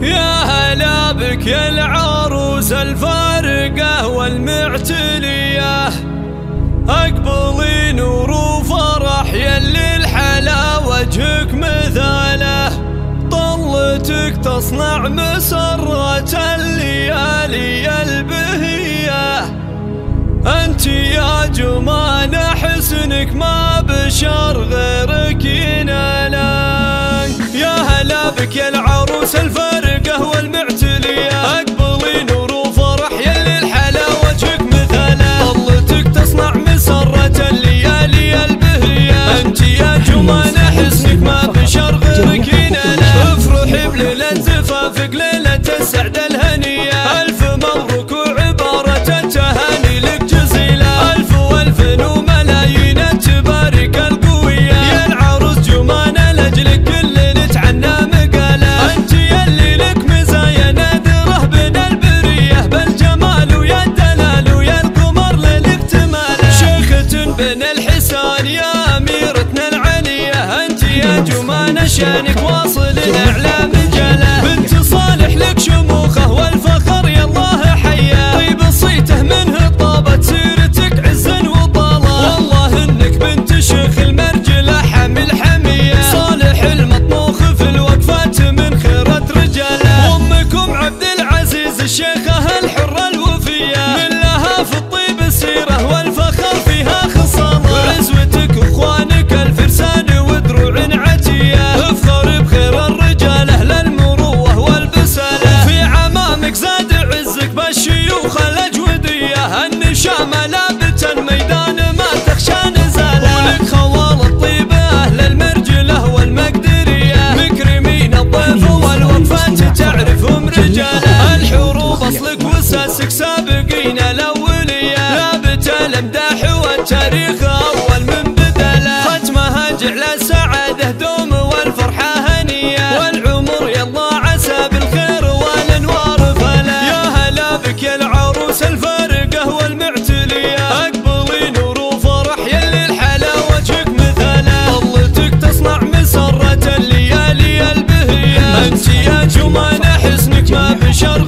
يا هلا بك يا العروس الفارقة والمعتلية، أقبلي نور وفرح يلي الحلا وجهك مثاله، طلتك تصنع مسرة الليالي البهية، أنت يا جمان حسنك ما بشر غيرك يناله. يا هلا بك يا العروس الفارقة والمعتلية، أقبلي نور وفرح يلي الحلا وجهك مثاله، طلتك تصنع مسرة الليالي البهية، أنت يا جمان حسنك ما بشر غيرك يناله. افرحي بليلة زفافك ليلة السعد الهنية، ألف مبروك وعبارة التهاني لك جزيلة، ألف وألف وملايين تبارك القوية، يا العروس جمان لأجلك كل نتعنى مقالة، أنت يلي لك مزايا نادرة بين البرية، بالجمال ويا الدلال ويا القمر للاكتمالة، شيخة بين الحسان يا أميرتنا العلية، أنت يا جمان شانك واصل الأعلى مجاله، بنت صالح لك شموخه والفخر يا الله حياه، طيب صيته منه طابت سيرتك عزا وطاله، والله انك بنت شيخ المرجله حمل حميه، صالح المطموخ في الوقفات من خيرة رجاله، وامكم عبد العزيز الشيخه الحره الوفيه، من لها في الطيب السيره والفخر فيها خصاله، وعزوتك واخوانك الفرسان ودروع عتيه، افخر بخير الرجاله للمروه والبساله، في عمامك زاد عزك بالشيوخ الاجوديه، النشامه لابتا ميدان ما تخشى نزاله، ولك خوال الطيبه اهل المرجله والمقدريه، مكرمين الضيف والوقفات تعرفهم رجاله، الحروب اصلك واساسك سابقين الاوليه، لابت الامداح والتاريخ اول من بدله، ختمها جعل السعاده دوم والفرحه هنيه، والعمر يلا عسى بالخير والانوار فلا. يا هلا بك يا العروس الفارقه والمعتليه، اقبلي نور وفرح يلي الحلا وجهك مثاله، طلتك تصنع مسره الليالي البهيه، انت يا جمان حسنك ما بشر